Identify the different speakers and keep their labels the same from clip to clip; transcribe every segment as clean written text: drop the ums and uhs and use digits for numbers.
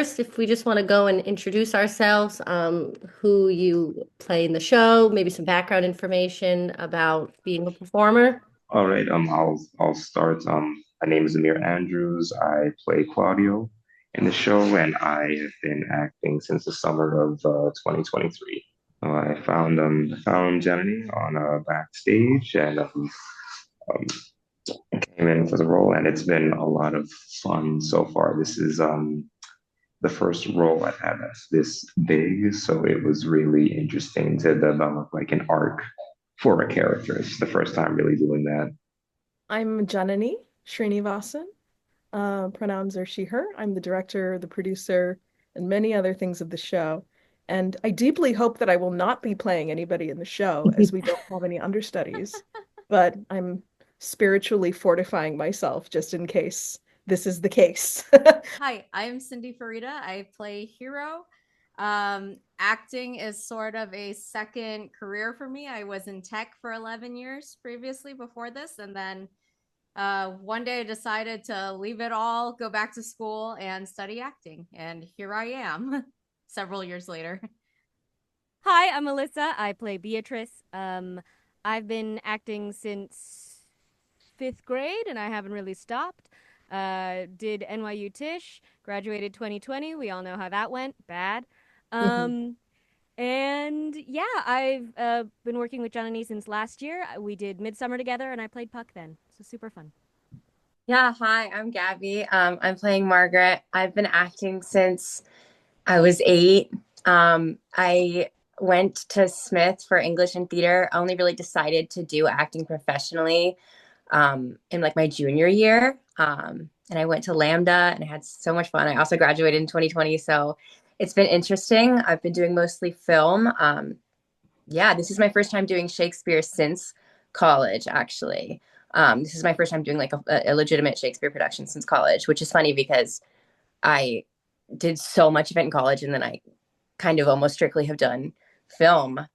Speaker 1: first, if we just want to go and introduce ourselves, who you play in the show, maybe some background information about being a performer.
Speaker 2: All right, I'll start. My name is Amir Andrews. I play Claudio in the show, and I have been acting since the summer of 2023. I found Jenny on backstage and um, came in for the role, and it's been a lot of fun so far. This is the first role I've had that's this big, so it was really interesting to develop like an arc for a character. It's the first time really doing that.
Speaker 3: I'm Janani Sreenivasan. Pronouns are she, her. I'm the director, the producer, and many other things of the show. And I deeply hope that I will not be playing anybody in the show as we don't have any understudies. But I'm spiritually fortifying myself just in case this is the case.
Speaker 4: Hi, I'm Cindy Farida. I play Hero. Acting is sort of a second career for me. I was in tech for 11 years previously before this, and then one day I decided to leave it all, go back to school, and study acting. And here I am several years later.
Speaker 5: Hi, I'm Melissa. I play Beatrice. I've been acting since fifth grade, and I haven't really stopped. Did NYU Tisch, graduated 2020. We all know how that went. Bad. Um, and yeah, I've been working with Janani since last year. We did Midsummer together, and I played Puck then. So super fun.
Speaker 6: Yeah, hi, I'm Gabby. I'm playing Margaret. I've been acting since I was 8. I went to Smith for English and theater. I only really decided to do acting professionally in like my junior year. And I went to Lambda and I had so much fun. I also graduated in 2020, so it's been interesting. I've been doing mostly film. Yeah, this is my first time doing Shakespeare since college, actually. This is my first time doing like a legitimate Shakespeare production since college, which is funny because I did so much of it in college and then I kind of almost strictly have done film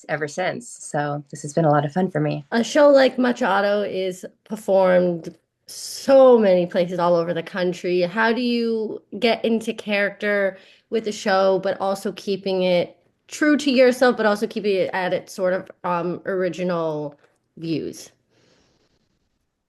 Speaker 6: ever since. So this has been a lot of fun for me.
Speaker 1: A show like Machado is performed so many places all over the country. How do you get into character with the show, but also keeping it true to yourself, but also keeping it at its sort of original views?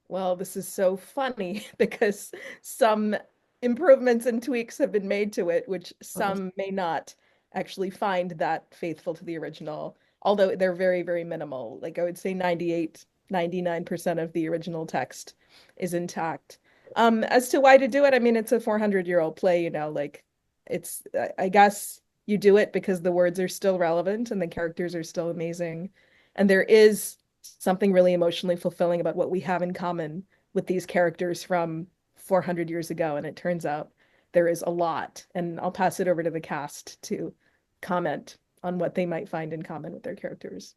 Speaker 3: Well, this is so funny because some improvements and tweaks have been made to it, which some may not actually find that faithful to the original, although they're very, very minimal. Like I would say 98, 99% of the original text is intact. As to why to do it, I mean, it's a 400-year-old play, like it's, I guess you do it because the words are still relevant and the characters are still amazing. And there is something really emotionally fulfilling about what we have in common with these characters from 400 years ago. And it turns out there is a lot. And I'll pass it over to the cast to comment on what they might find in common with their characters.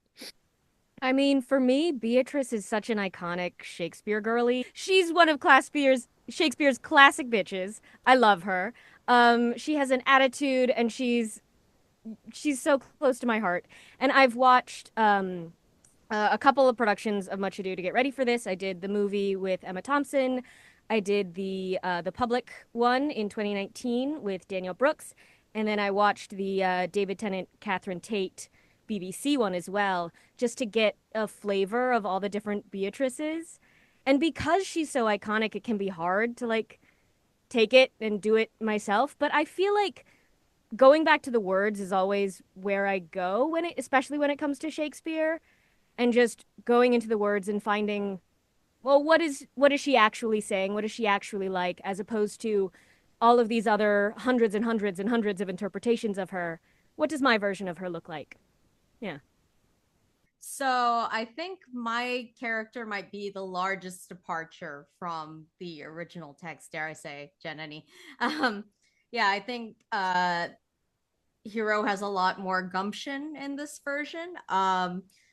Speaker 5: I mean, for me, Beatrice is such an iconic Shakespeare girly. She's one of Shakespeare's classic bitches. I love her. She has an attitude, and she's so close to my heart. And I've watched a couple of productions of Much Ado to get ready for this. I did the movie with Emma Thompson. I did the public one in 2019 with Daniel Brooks, and then I watched the David Tennant, Catherine Tate BBC one as well, just to get a flavor of all the different Beatrices. And because she's so iconic, it can be hard to like take it and do it myself. But I feel like going back to the words is always where I go especially when it comes to Shakespeare, and just going into the words and finding, well, what is she actually saying? What is she actually like, as opposed to all of these other hundreds and hundreds and hundreds of interpretations of her. What does my version of her look like? Yeah.
Speaker 4: So I think my character might be the largest departure from the original text, dare I say, Jenny. Yeah, I think Hero has a lot more gumption in this version.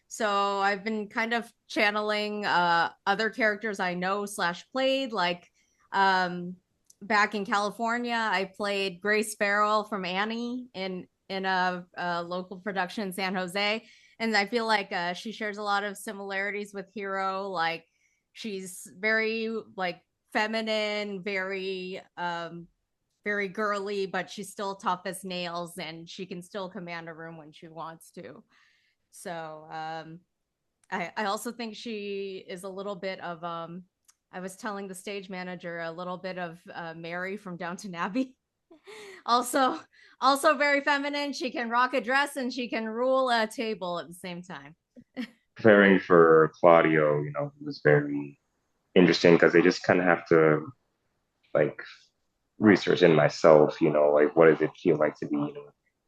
Speaker 4: So I've been kind of channeling other characters I know slash played, like back in California, I played Grace Farrell from Annie in a local production in San Jose, and I feel like she shares a lot of similarities with Hero. Like she's very like feminine, very very girly, but she's still tough as nails, and she can still command a room when she wants to. So I also think she is a little bit of I was telling the stage manager a little bit of Mary from Downton Abbey. Also very feminine. She can rock a dress and she can rule a table at the same time.
Speaker 2: Preparing for Claudio, it was very interesting because they just kind of have to like research in myself, like what does it feel like to be,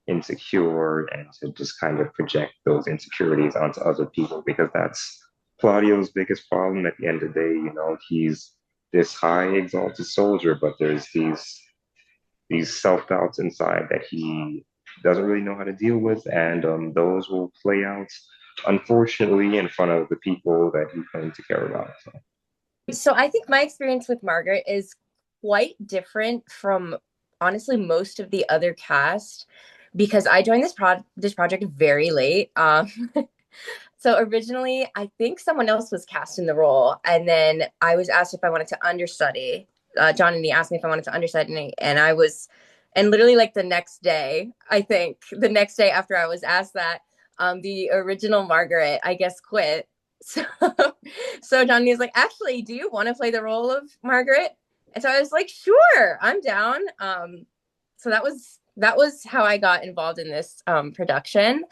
Speaker 2: insecure and to just kind of project those insecurities onto other people because that's Claudio's biggest problem at the end of the day, he's this high exalted soldier, but there's these self-doubts inside that he doesn't really know how to deal with, and those will play out unfortunately in front of the people that he claims to care about.
Speaker 6: So I think my experience with Margaret is quite different from honestly most of the other cast because I joined this project very late. So originally, I think someone else was cast in the role, and then I was asked if I wanted to understudy. John and he asked me if I wanted to understudy, and I was, and literally like the next day, I think the next day after I was asked that, the original Margaret, I guess, quit. So, so Johnny was like, actually, do you want to play the role of Margaret? And so I was like, sure, I'm down. So that was how I got involved in this production.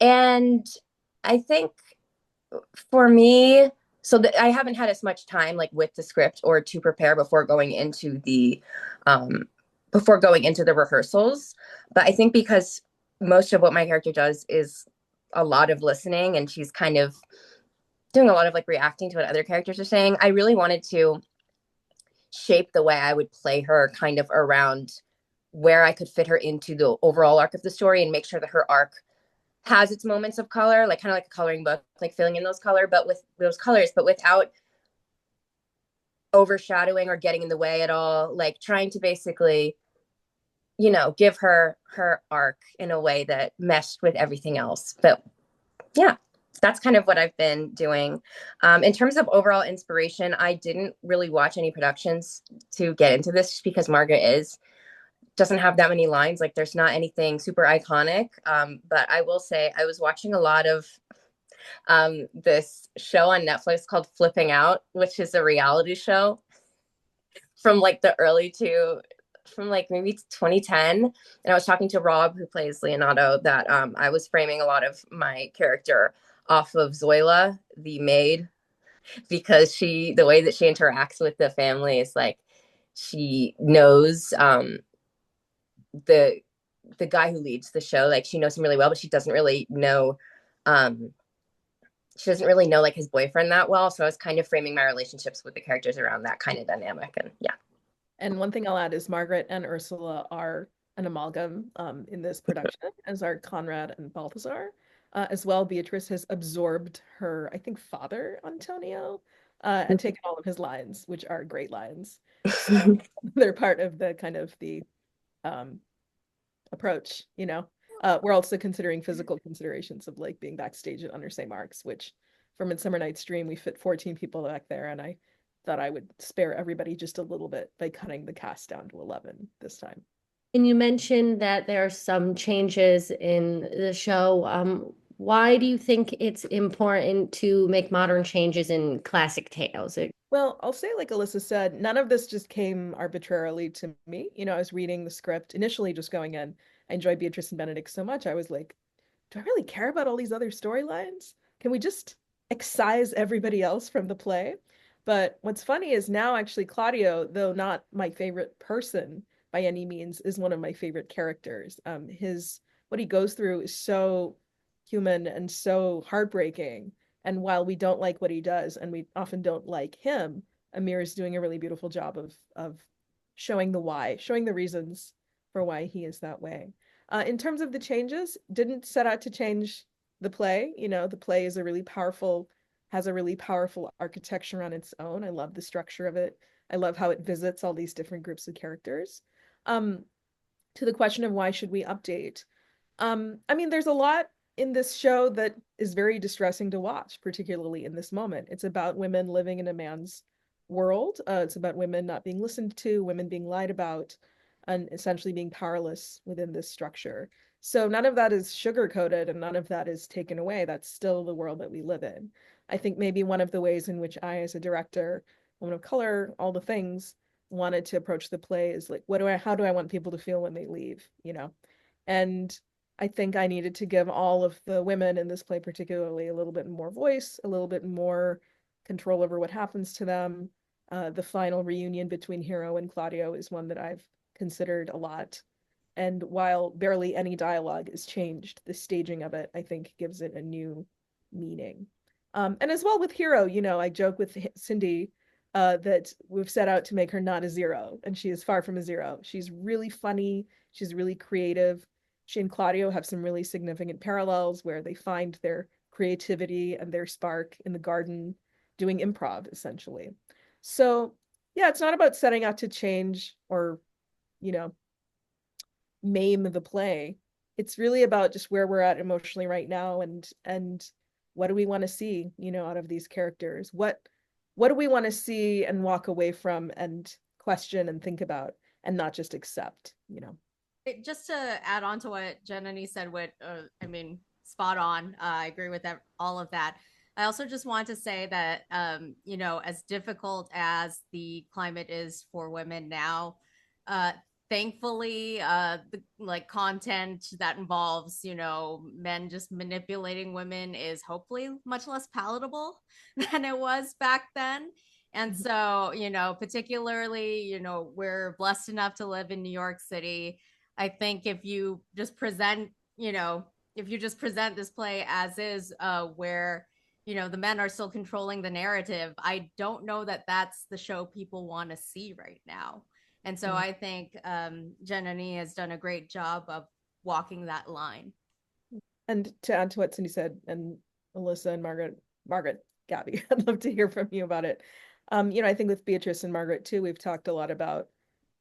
Speaker 6: And I think for me, so that I haven't had as much time like with the script or to prepare before going into the rehearsals. But I think because most of what my character does is a lot of listening and she's kind of doing a lot of like reacting to what other characters are saying, I really wanted to shape the way I would play her kind of around where I could fit her into the overall arc of the story and make sure that her arc has its moments of color, like kind of like a coloring book, like filling in those colors, but without overshadowing or getting in the way at all, like trying to basically, give her arc in a way that meshed with everything else. But yeah, that's kind of what I've been doing. In terms of overall inspiration, I didn't really watch any productions to get into this just because Margaret doesn't have that many lines. Like there's not anything super iconic. But I will say I was watching a lot of this show on Netflix called Flipping Out, which is a reality show from like from like maybe 2010. And I was talking to Rob, who plays Leonardo, that I was framing a lot of my character off of Zoila, the maid, because the way that she interacts with the family is like she knows the guy who leads the show, like she knows him really well, but she doesn't really know like his boyfriend that well. So I was kind of framing my relationships with the characters around that kind of dynamic. And yeah.
Speaker 3: And one thing I'll add is Margaret and Ursula are an amalgam in this production, as are Conrad and Balthazar. As well, Beatrice has absorbed her, I think, father, Antonio, and taken all of his lines, which are great lines. So they're part of the kind of the approach, We're also considering physical considerations of like being backstage at Under St. Mark's, which for Midsummer Night's Dream, we fit 14 people back there, and I thought I would spare everybody just a little bit by cutting the cast down to 11 this time.
Speaker 1: And you mentioned that there are some changes in the show. Why do you think it's important to make modern changes in classic tales?
Speaker 3: Well, I'll say, like Alyssa said, none of this just came arbitrarily to me. I was reading the script initially, just going in. I enjoyed Beatrice and Benedict so much. I was like, do I really care about all these other storylines? Can we just excise everybody else from the play? But what's funny is now actually Claudio, though not my favorite person by any means, is one of my favorite characters. What he goes through is so human and so heartbreaking. And while we don't like what he does, and we often don't like him, Amir is doing a really beautiful job of showing the why, showing the reasons for why he is that way. In terms of the changes, didn't set out to change the play. The play has a really powerful architecture on its own. I love the structure of it. I love how it visits all these different groups of characters. To the question of why should we update? I mean, there's a lot in this show that is very distressing to watch, particularly in this moment. It's about women living in a man's world. It's about women not being listened to, women being lied about. and essentially being powerless within this structure. So none of that is sugar coated and none of that is taken away. That's still the world that we live in. I think maybe one of the ways in which I, as a director, woman of color, all the things, wanted to approach the play is like, how do I want people to feel when they leave, you know? And I think I needed to give all of the women in this play, particularly, a little bit more voice, a little bit more control over what happens to them. The final reunion between Hero and Claudio is one that I've considered a lot. And while barely any dialogue is changed, the staging of it, I think, gives it a new meaning. And as well with Hero, you know, I joke with Cindy that we've set out to make her not a zero, and she is far from a zero. She's really funny. She's really creative. She and Claudio have some really significant parallels where they find their creativity and their spark in the garden doing improv, essentially. So, yeah, it's not about setting out to change or, you know, maim the play. It's really about just where we're at emotionally right now and what do we want to see, you know, out of these characters? What do we want to see and walk away from and question and think about and not just accept, you know?
Speaker 4: Just to add on to what Jenny said, I mean, spot on. I agree with that, all of that. I also just want to say that, you know, as difficult as the climate is for women now, thankfully, the like content that involves, you know, men just manipulating women is hopefully much less palatable than it was back then. And so, you know, particularly, you know, we're blessed enough to live in New York City. I think if you just present, you know, if you just present this play as is, where, you know, the men are still controlling the narrative, I don't know that that's the show people want to see right now. And so I think Jenny has done a great job of walking that line.
Speaker 3: And to add to what Cindy said, and Alyssa and Margaret, Gabby, I'd love to hear from you about it. You know, I think with Beatrice and Margaret too, we've talked a lot about,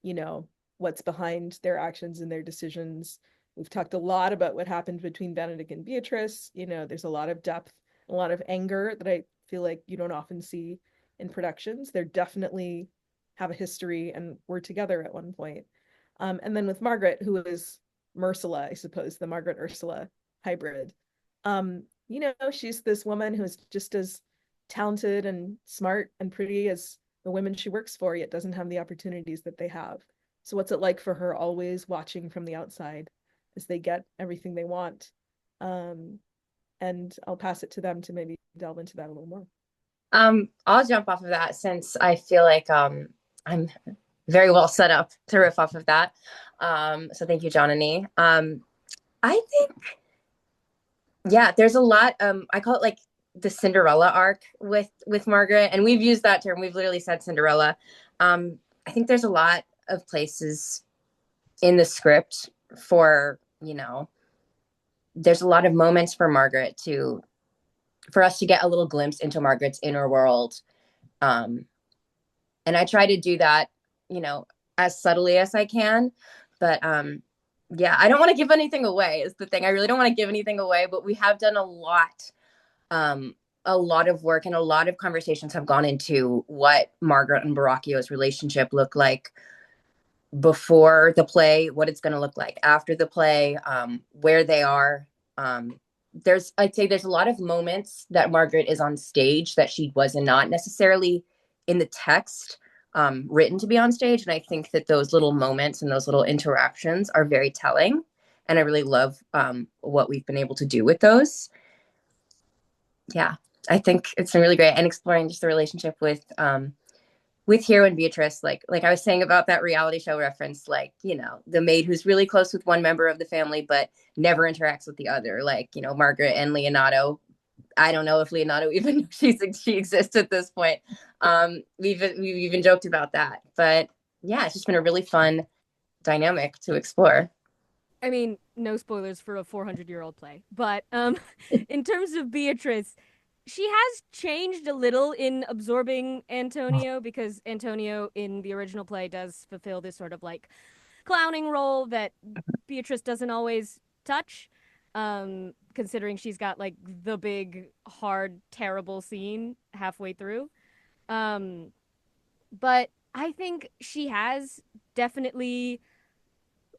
Speaker 3: you know, what's behind their actions and their decisions. We've talked a lot about what happened between Benedict and Beatrice. You know, there's a lot of depth, a lot of anger that I feel like you don't often see in productions. They're definitely have a history and were together at one point. And then with Margaret, who is Mersula, I suppose, the Margaret Ursula hybrid. You know, she's this woman who's just as talented and smart and pretty as the women she works for, yet doesn't have the opportunities that they have. So what's it like for her always watching from the outside as they get everything they want? And I'll pass it to them to maybe delve into that a little more.
Speaker 6: I'll jump off of that since I feel like I'm very well set up to riff off of that. So thank you, Jonany. I think, yeah, there's a lot. I call it like the Cinderella arc with Margaret, and we've used that term. We've literally said Cinderella. I think there's a lot of places in the script for, you know, there's a lot of moments for Margaret for us to get a little glimpse into Margaret's inner world. And I try to do that, you know, as subtly as I can. But yeah, I don't want to give anything away is the thing. I really don't want to give anything away, but we have done a lot of work and a lot of conversations have gone into what Margaret and Baracchio's relationship looked like before the play, what it's going to look like after the play, where they are. I'd say there's a lot of moments that Margaret is on stage that she was not necessarily in the text written to be on stage. And I think that those little moments and those little interactions are very telling. And I really love what we've been able to do with those. Yeah, I think it's been really great. And exploring just the relationship with Hero and Beatrice, like I was saying about that reality show reference, like, you know, the maid who's really close with one member of the family, but never interacts with the other, like, you know, Margaret and Leonardo. I don't know if Leonardo even knows she exists at this point. We've even joked about that, but yeah, it's just been a really fun dynamic to explore.
Speaker 5: I mean, no spoilers for a 400-year-old play, but in terms of Beatrice, she has changed a little in absorbing Antonio because Antonio in the original play does fulfill this sort of like clowning role that Beatrice doesn't always touch, considering she's got like the big, hard, terrible scene halfway through. But I think she has definitely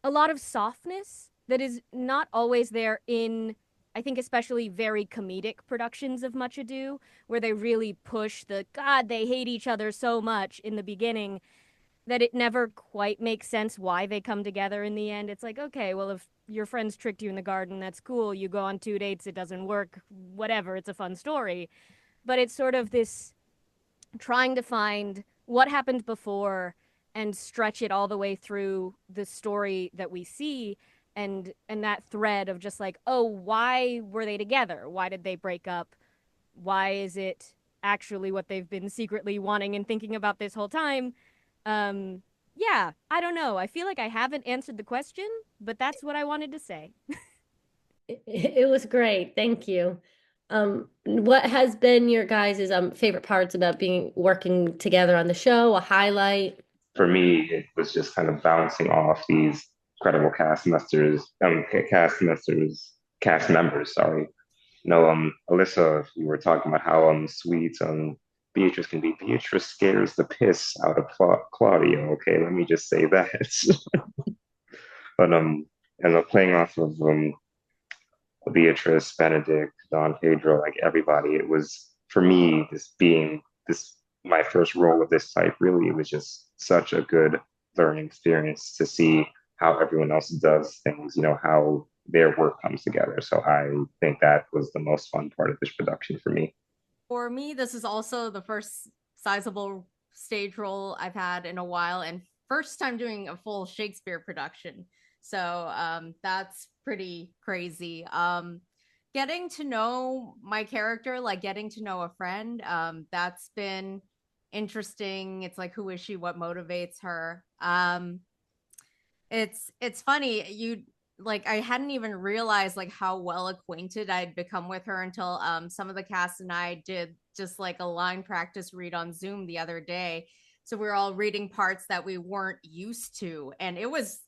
Speaker 5: a lot of softness that is not always there in, I think, especially very comedic productions of Much Ado, where they really push the God, they hate each other so much in the beginning that it never quite makes sense why they come together in the end. It's like, okay, well, if your friends tricked you in the garden, that's cool. You go on 2 dates, it doesn't work, whatever, it's a fun story. But it's sort of this trying to find what happened before and stretch it all the way through the story that we see, and that thread of just like, oh, why were they together? Why did they break up? Why is it actually what they've been secretly wanting and thinking about this whole time? Yeah, I don't know. I feel like I haven't answered the question, but that's what I wanted to say.
Speaker 1: It was great. Thank you. What has been your guys' favorite parts about being working together on the show? A highlight?
Speaker 2: For me, it was just kind of bouncing off these incredible cast members, sorry. Alyssa, you were talking about how sweet Beatrice can be. Beatrice scares the piss out of Claudia. Okay, let me just say that. But playing off of Beatrice, Benedict, Don Pedro, like everybody, it was for me this being this my first role of this type. Really, it was just such a good learning experience to see how everyone else does things. You know how their work comes together. So I think that was the most fun part of this production for me.
Speaker 4: For me, this is also the first sizable stage role I've had in a while, and first time doing a full Shakespeare production. So that's pretty crazy. Getting to know my character, like getting to know a friend, that's been interesting. It's like, who is she? What motivates her? It's funny. You like I hadn't even realized like how well acquainted I'd become with her until some of the cast and I did just like a line practice read on Zoom the other day. So we were all reading parts that we weren't used to, and it was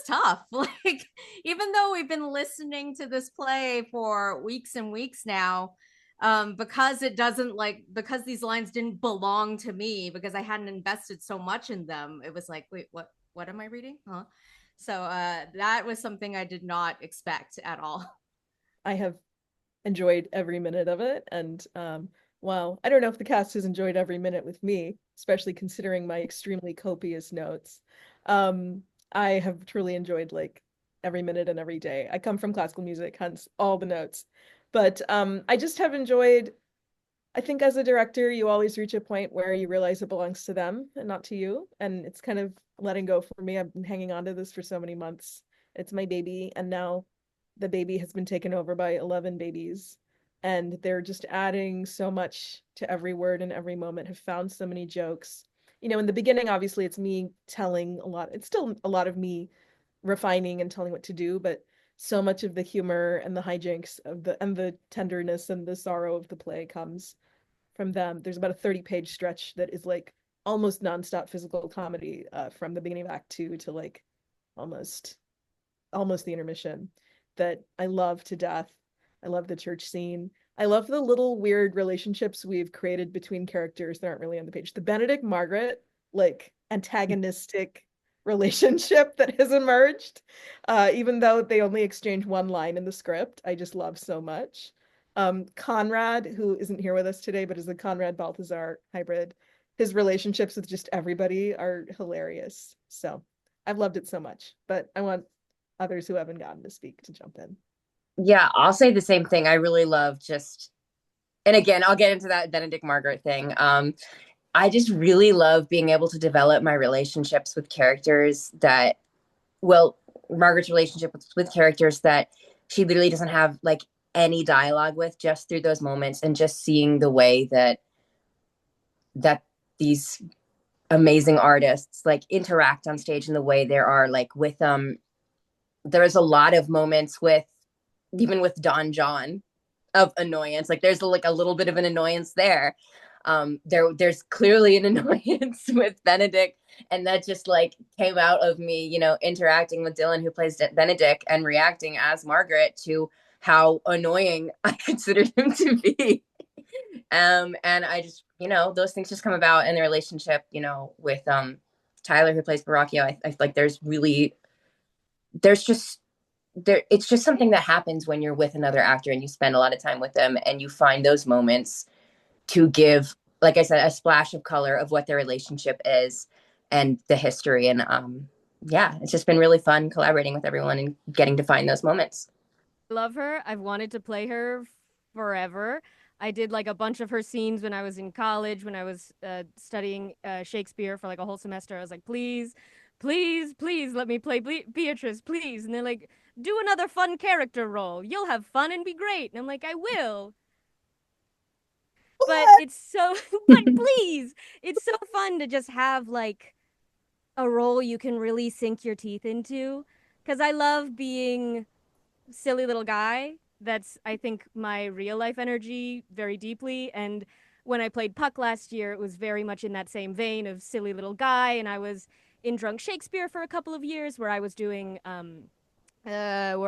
Speaker 4: tough. Like even though we've been listening to this play for weeks and weeks now, because it doesn't like because these lines didn't belong to me because I hadn't invested so much in them, it was like, wait, what am I reading? Huh? So that was something I did not expect at all.
Speaker 3: I have enjoyed every minute of it. And well, I don't know if the cast has enjoyed every minute with me, especially considering my extremely copious notes. I have truly enjoyed like every minute and every day. I come from classical music, hence all the notes. But I just have enjoyed, I think as a director, you always reach a point where you realize it belongs to them and not to you. And it's kind of letting go for me. I've been hanging on to this for so many months. It's my baby. And now the baby has been taken over by 11 babies. And they're just adding so much to every word and every moment, have found so many jokes. You know, in the beginning, obviously, it's me telling a lot. It's still a lot of me refining and telling what to do, but so much of the humor and the hijinks of the tenderness and the sorrow of the play comes from them. There's about a 30-page stretch that is like almost nonstop physical comedy from the beginning of Act Two to like almost the intermission that I love to death. I love the church scene. I love the little weird relationships we've created between characters that aren't really on the page. The Benedict Margaret like antagonistic relationship that has emerged, even though they only exchange one line in the script. I just love so much. Conrad, who isn't here with us today, but is the Conrad Balthazar hybrid, his relationships with just everybody are hilarious. So I've loved it so much, but I want others who haven't gotten to speak to jump in.
Speaker 6: Yeah, I'll say the same thing. I really love just, and again, I'll get into that Benedict Margaret thing. I just really love being able to develop my relationships with characters that, well, Margaret's relationship with characters that she literally doesn't have like any dialogue with, just through those moments and just seeing the way that these amazing artists like interact on stage in the way there are like with there's a lot of moments with even with Don John of annoyance. Like there's like a little bit of an annoyance there. There's clearly an annoyance with Benedict, and that just like came out of me, you know, interacting with Dylan, who plays Benedict, and reacting as Margaret to how annoying I considered him to be. And I just, you know, those things just come about in the relationship, you know, with Tyler, who plays Baracchio. I like there's really there's just there it's just something that happens when you're with another actor and you spend a lot of time with them and you find those moments to give, like I said, a splash of color of what their relationship is and the history. And yeah, it's just been really fun collaborating with everyone and getting to find those moments.
Speaker 5: Love her. I've wanted to play her forever. I did like a bunch of her scenes when I was in college, when I was studying Shakespeare for like a whole semester. I was like, please, please, please let me play Beatrice, please. And they're like, do another fun character role. You'll have fun and be great. And I'm like, I will. But
Speaker 3: What?
Speaker 5: it's so, but please, it's so fun to just have like a role you can really sink your teeth into. Because I love being silly little guy. That's, I think, my real life energy very deeply. And when I played Puck last year, it was very much in that same vein of silly little guy. And I was in Drunk Shakespeare for a couple of years where I was doing Banquo.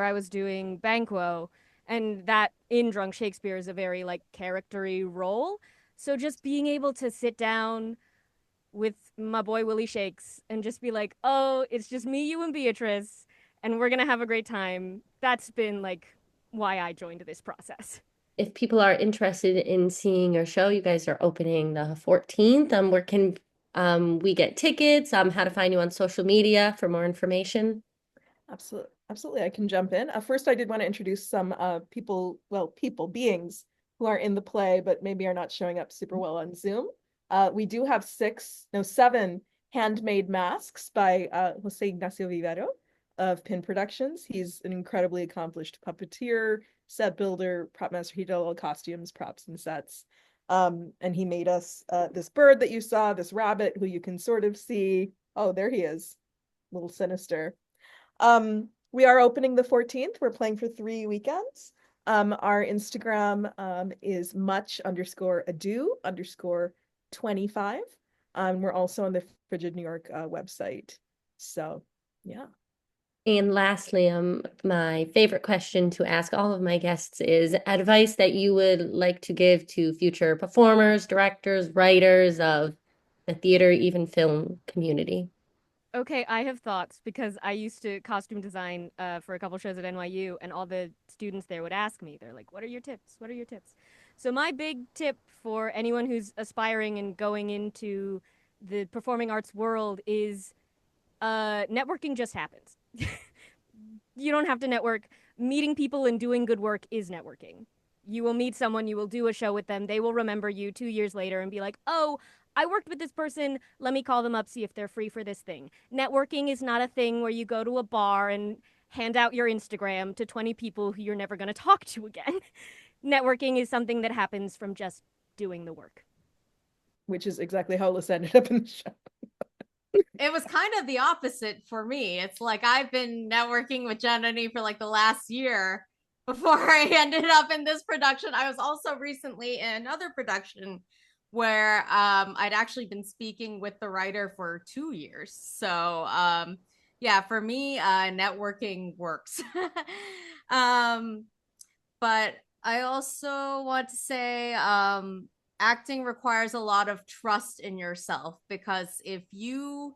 Speaker 5: And that in Drunk Shakespeare is a very like charactery role. So just being able to sit down with my boy Willie Shakes and just be like, oh, it's just me, you, and Beatrice, and we're gonna have a great time. That's been like why I joined this process.
Speaker 1: If people are interested in seeing your show, you guys are opening the 14th. Where can we get tickets? How to find you on social media for more information?
Speaker 3: Absolutely. Absolutely. I can jump in. First, I did want to introduce some beings who are in the play, but maybe are not showing up super well on Zoom. We do have seven handmade masks by Jose Ignacio Vivero of Pin Productions. He's an incredibly accomplished puppeteer, set builder, prop master. He did all costumes, props, and sets. And he made us this bird that you saw, this rabbit who you can sort of see. Oh, there he is, a little sinister. We are opening the 14th. We're playing for 3 weekends. Our Instagram is much_ado_25. We're also on the Frigid New York website. So, yeah.
Speaker 1: And lastly, my favorite question to ask all of my guests is advice that you would like to give to future performers, directors, writers of the theater, even film community.
Speaker 5: Okay, I have thoughts because I used to costume design for a couple shows at NYU, and all the students there would ask me, they're like, what are your tips? What are your tips? So, my big tip for anyone who's aspiring and going into the performing arts world is networking just happens. You don't have to network. Meeting people and doing good work is networking. You will meet someone, you will do a show with them, they will remember you 2 years later and be like, oh, I worked with this person. Let me call them up, see if they're free for this thing. Networking is not a thing where you go to a bar and hand out your Instagram to 20 people who you're never going to talk to again. Networking is something that happens from just doing the work.
Speaker 3: Which is exactly how Alyssa ended up in the show.
Speaker 4: It was kind of the opposite for me. It's like I've been networking with Janani for like the last year before I ended up in this production. I was also recently in another production where I'd actually been speaking with the writer for 2 years. So yeah, for me, networking works. But I also want to say acting requires a lot of trust in yourself, because if you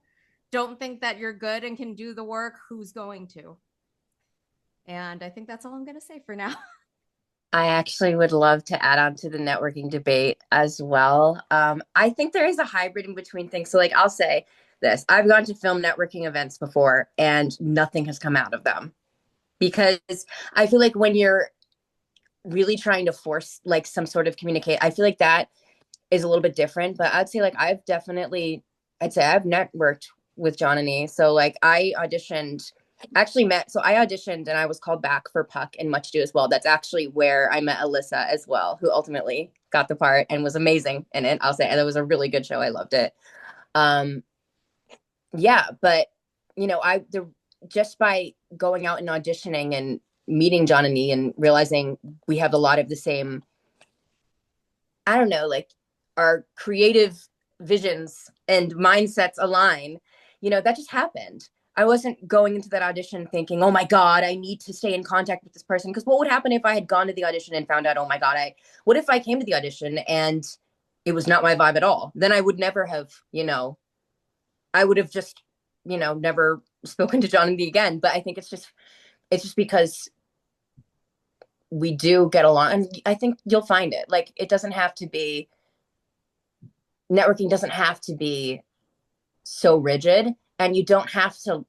Speaker 4: don't think that you're good and can do the work, who's going to? And I think that's all I'm going to say for now.
Speaker 6: I actually would love to add on to the networking debate as well. I think there is a hybrid in between things. So, like, I'll say this: I've gone to film networking events before, and nothing has come out of them because I feel like when you're really trying to force like some sort of communicate, I feel like that is a little bit different. But I'd say like I'd say I've networked with John and E. So like I auditioned, actually met, so I auditioned and I was called back for Puck and Much Ado as well. That's actually where I met Alyssa as well, who ultimately got the part and was amazing in it. I'll say, and it was a really good show. I loved it. Um, yeah, but just by going out and auditioning and meeting John and E and realizing we have a lot of the same, I don't know, like our creative visions and mindsets align, that just happened. I wasn't going into that audition thinking, oh my God, I need to stay in contact with this person. Because what would happen if I had gone to the audition and found out, oh my God, what if I came to the audition and it was not my vibe at all? Then I would never have, I would have just never spoken to Jonathan again. But I think it's just because we do get along, and I think you'll find it. Like, networking doesn't have to be so rigid, and you don't have to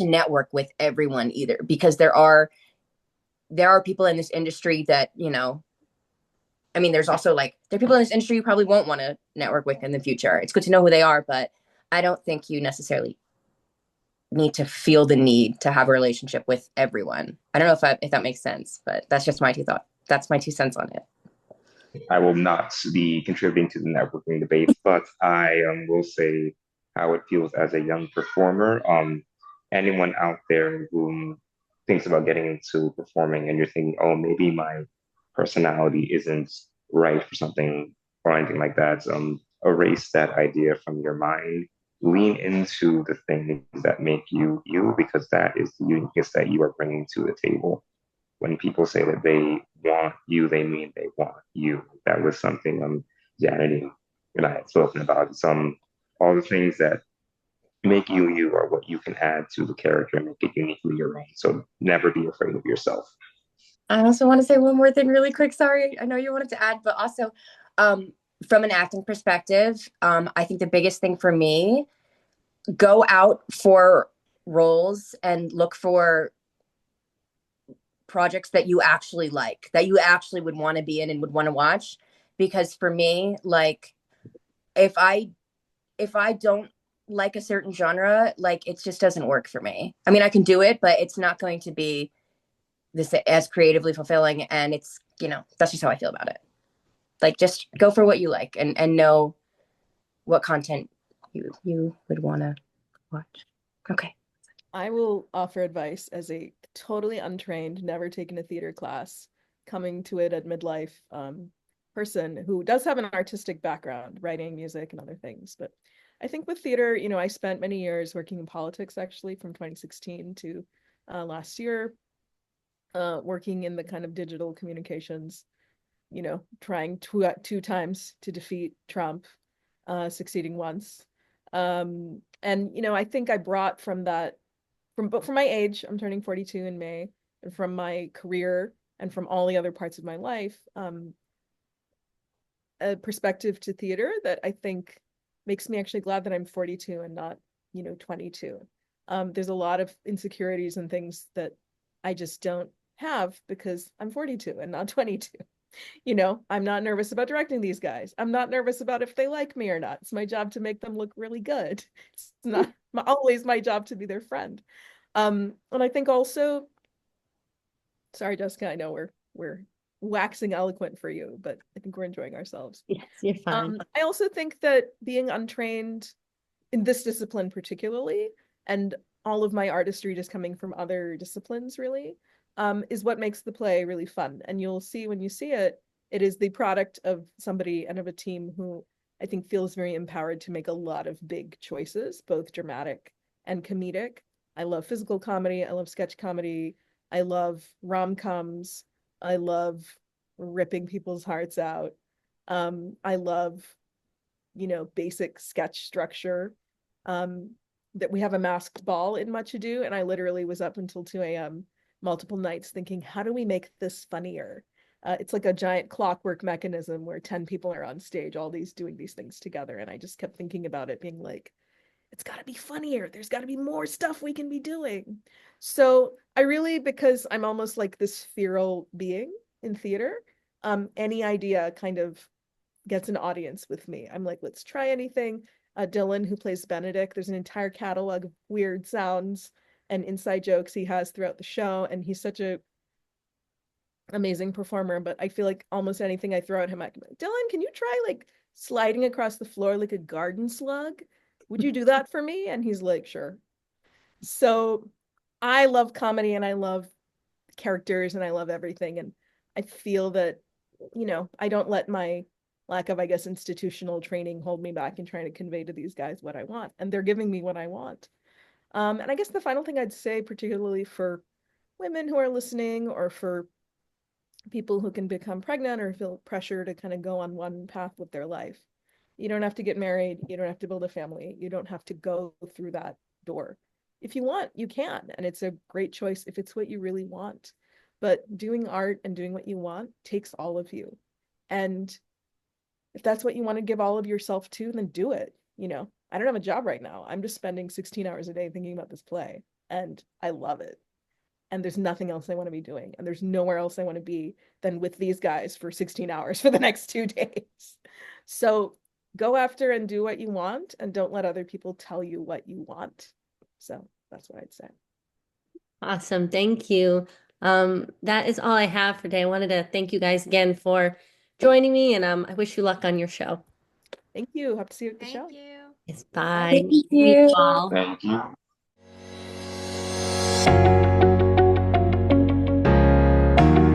Speaker 6: network with everyone either, because there are people in this industry that, I mean, there's also like, there are people in this industry you probably won't want to network with in the future. It's good to know who they are, but I don't think you necessarily need to feel the need to have a relationship with everyone. I don't know if that makes sense, but that's just my that's my 2 cents on it.
Speaker 2: I will not be contributing to the networking debate, but I will say how it feels as a young performer. Anyone out there who thinks about getting into performing and you're thinking, oh, maybe my personality isn't right for something or anything like that, erase that idea from your mind. Lean into the things that make you you, because that is the uniqueness that you are bringing to the table. When people say that they want you, they mean they want you. That was something Janity and I had spoken about. Some all the things that make you you are what you can add to the character and make it uniquely your own. So never be afraid of yourself.
Speaker 6: I also want to say one more thing really quick. Sorry, I know you wanted to add, but also, um, from an acting perspective, I think the biggest thing for me, go out for roles and look for projects that you actually like, that you actually would want to be in and would want to watch. Because for me, like, if I don't like a certain genre, like, it just doesn't work for me. I mean, I can do it, but it's not going to be this as creatively fulfilling. And that's just how I feel about it. Like, just go for what you like, and know what content you would want to watch. Okay.
Speaker 3: I will offer advice as a totally untrained, never taken a theater class, coming to it at midlife, person who does have an artistic background, writing, music, and other things. But I think with theater, I spent many years working in politics, actually, from 2016 to last year, working in the kind of digital communications, trying two times to defeat Trump, succeeding once. And I think I brought from that, from my age, I'm turning 42 in May, and from my career and from all the other parts of my life, a perspective to theater that I think makes me actually glad that I'm 42 and not, 22. There's a lot of insecurities and things that I just don't have because I'm 42 and not 22. I'm not nervous about directing these guys. I'm not nervous about if they like me or not. It's my job to make them look really good. It's not always my job to be their friend. And I think also, sorry, Jessica, I know we're waxing eloquent for you, but I think we're enjoying ourselves.
Speaker 1: Yes, you're fine.
Speaker 3: I also think that being untrained in this discipline particularly, and all of my artistry just coming from other disciplines really, is what makes the play really fun. And you'll see when you see it, it is the product of somebody and of a team who I think feels very empowered to make a lot of big choices, both dramatic and comedic. I love physical comedy. I love sketch comedy. I love rom-coms. I love ripping people's hearts out. I love, basic sketch structure. That we have a masked ball in Much Ado, and I literally was up until 2 a.m. multiple nights thinking, how do we make this funnier? It's like a giant clockwork mechanism where 10 people are on stage, all these doing these things together. And I just kept thinking about it, being like, it's got to be funnier. There's got to be more stuff we can be doing. So I really, because I'm almost like this feral being in theater, any idea kind of gets an audience with me. I'm like, let's try anything. Dylan, who plays Benedict, there's an entire catalog of weird sounds and inside jokes he has throughout the show, and he's such a amazing performer. But I feel like almost anything I throw at him, I can be like, Dylan, can you try like sliding across the floor like a garden slug? Would you do that for me? And he's like, sure. So I love comedy and I love characters and I love everything. And I feel that, I don't let my lack of, I guess, institutional training hold me back in trying to convey to these guys what I want. And they're giving me what I want. And I guess the final thing I'd say, particularly for women who are listening or for people who can become pregnant or feel pressure to kind of go on one path with their life, you don't have to get married. You don't have to build a family. You don't have to go through that door. If you want, you can, and it's a great choice if it's what you really want. But doing art and doing what you want takes all of you. And if that's what you want to give all of yourself to, then do it. I don't have a job right now. I'm just spending 16 hours a day thinking about this play, and I love it. And there's nothing else I want to be doing. And there's nowhere else I want to be than with these guys for 16 hours for the next 2 days. So go after and do what you want, and don't let other people tell you what you want. So that's what I'd say.
Speaker 1: Awesome. Thank you. That is all I have for today. I wanted to thank you guys again for joining me, and I wish you luck on your show.
Speaker 3: Thank you. Hope to see you at the show.
Speaker 4: Thank you.
Speaker 1: Yes, bye.
Speaker 6: Thank
Speaker 1: Meet
Speaker 6: you.
Speaker 1: you all.
Speaker 2: Thank you.